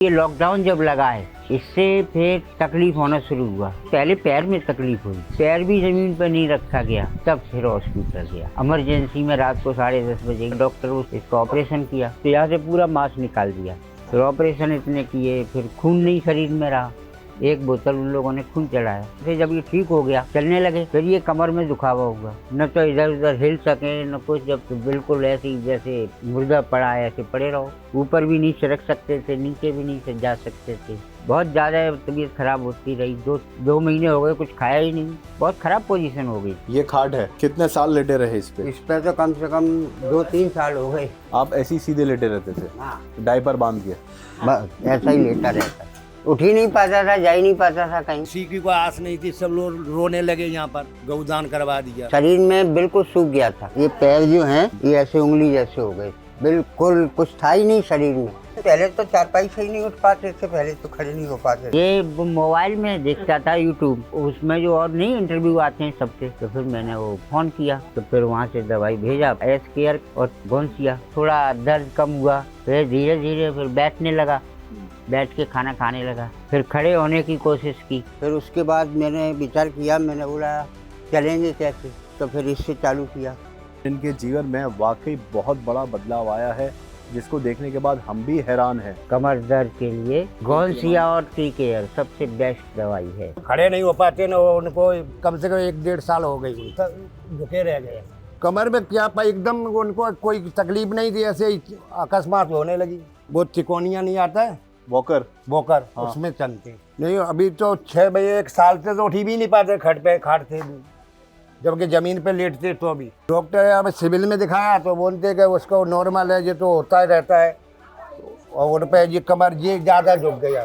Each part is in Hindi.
ये लॉकडाउन जब लगा है इससे फिर तकलीफ होना शुरू हुआ। पहले पैर में तकलीफ हुई, पैर भी जमीन पर नहीं रखा गया, तब फिर हॉस्पिटल गया। इमरजेंसी में रात को 10:30 बजे डॉक्टर इसका ऑपरेशन किया, तो यहाँ से पूरा मांस निकाल दिया। फिर ऑपरेशन इतने किए, फिर खून नहीं शरीर में रहा, 1 बोतल उन लोगों ने खून चढ़ाया। फिर जब ये ठीक हो गया, चलने लगे, फिर ये कमर में दुखावा हुआ, न तो इधर उधर हिल सके न कुछ। जब तो बिल्कुल ऐसे ही जैसे मुर्दा पड़ा है, ऐसे पड़े रहो। ऊपर भी नहीं सरक सकते थे, नीचे भी नहीं जा सकते थे। बहुत ज़्यादा तबीयत खराब होती रही। दो महीने हो गए, कुछ खाया ही नहीं। बहुत खराब पोजीशन हो गई। ये खाट है, कितने साल लेटे रहे इस पे? इस पे तो कम से कम 2-3 साल हो गए। आप ऐसे ही सीधे लेटे रहते थे? हाँ, डायपर बांध के? बस ऐसा ही लेटा रहता, उठ ही नहीं पाता था, जा ही नहीं पाता था कहीं। किसी को आस नहीं थी, सब लोग रोने लगे। यहाँ पर गौदान करवा दिया। शरीर में बिल्कुल सूख गया था। ये पैर जो हैं ये ऐसे उंगली जैसे हो गए, बिल्कुल कुछ था ही नहीं शरीर में। पहले तो चारपाई से ही नहीं उठ पाते थे, पहले तो खड़े नहीं हो पाते। ये मोबाइल में देखता था यूट्यूब, उसमें जो और नहीं इंटरव्यू आते हैं सबसे, तो फिर मैंने वो फोन किया, तो फिर वहाँ से दवाई भेजा, एस केयर और गोंसिया। थोड़ा दर्द कम हुआ, फिर धीरे धीरे फिर बैठने लगा, बैठ के खाना खाने लगा। फिर खड़े होने की कोशिश की। फिर उसके बाद मैंने विचार किया, मैंने बोला चलेंगे कैसे, तो फिर इससे चालू किया। इनके जीवन में वाकई बहुत बड़ा बदलाव आया है, जिसको देखने के बाद हम भी हैरान हैं। कमर दर्द के लिए गोंसिया और टी केयर सबसे बेस्ट दवाई है। खड़े नहीं हो पाते न, उनको कम से कम 1-1.5 साल हो गई, झुके रह गए। कमर में क्या पाई, एकदम उनको कोई तकलीफ नहीं थी, ऐसे ही अकस्मात होने लगी। वो चिकोनिया नहीं आता है, वॉकर हाँ। उसमें चलते नहीं। अभी तो 6 बजे 1 साल से तो उठ ही भी नहीं पाते, खट पे खाटते भी, जबकि जमीन पे लेटते। तो अभी डॉक्टर अब सिविल में दिखाया तो बोलते कि उसको नॉर्मल है, ये तो होता ही रहता है। और उन पे ये कमर ये ज़्यादा झुक गया।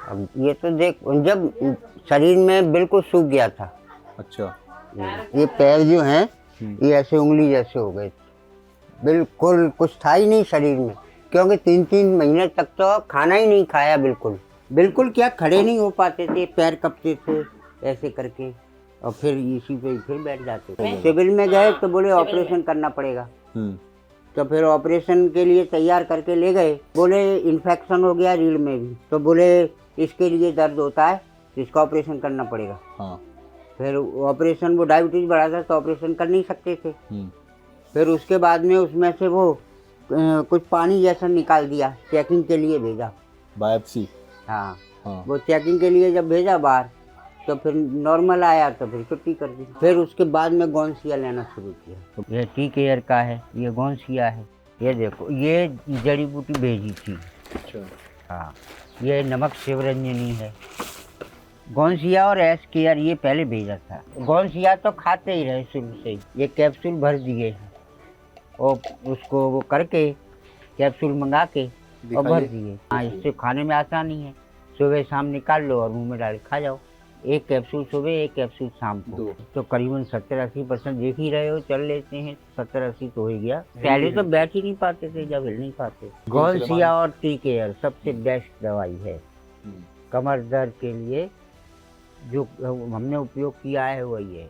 अब ये तो देख, जब शरीर में बिल्कुल सूख गया था। अच्छा, ये पैर जो हैं ये ऐसे उंगली जैसे हो गए, बिल्कुल कुछ था ही नहीं शरीर में। क्योंकि 3-3 महीने तक तो खाना ही नहीं खाया, बिल्कुल क्या खड़े नहीं हो पाते थे, पैर कपते थे ऐसे करके, और फिर इसी पे फिर बैठ जाते थे। सिविल में गए तो बोले ऑपरेशन करना पड़ेगा, तो फिर ऑपरेशन के लिए तैयार करके ले गए। बोले इन्फेक्शन हो गया रीढ़ में भी, तो बोले इसके लिए दर्द होता है, इसका ऑपरेशन करना पड़ेगा। हाँ। फिर ऑपरेशन, वो डायबिटीज बढ़ा था तो ऑपरेशन कर नहीं सकते थे। फिर उसके बाद में उसमें से वो कुछ पानी जैसा निकाल दिया, चेकिंग के लिए भेजा। बायोप्सी? हाँ, हाँ। वो चेकिंग के लिए जब भेजा बाहर, तो फिर नॉर्मल आया तो फिर छुट्टी कर दी। फिर उसके बाद में गोंसिया लेना शुरू किया। ये टी केयर का है, ये गोंसिया है। ये देखो, ये जड़ी बूटी भेजी थी। अच्छा। हाँ, ये नमक शिवरंजनी है। गोंसिया और एस केयर ये पहले भेजा था। गोंसिया तो खाते ही रहे शुरू से ही। ये कैप्सूल भर दिए हैं, और उसको वो करके कैप्सूल मंगा के और भर दिए। हाँ, इससे खाने में आसानी है। सुबह शाम निकाल लो और मुंह में डाल खा जाओ। 1 कैप्सूल सुबह, 1 कैप्सूल शाम को। तो करीबन 70-80% देख ही रहे हो, चल लेते हैं। 70-80 तो हो ही गया। पहले तो बैठ ही नहीं पाते थे, जब हिल नहीं पाते। गोंसिया और टी केयर सबसे बेस्ट दवाई है कमर दर्द के लिए। जो हमने उपयोग किया है वही है।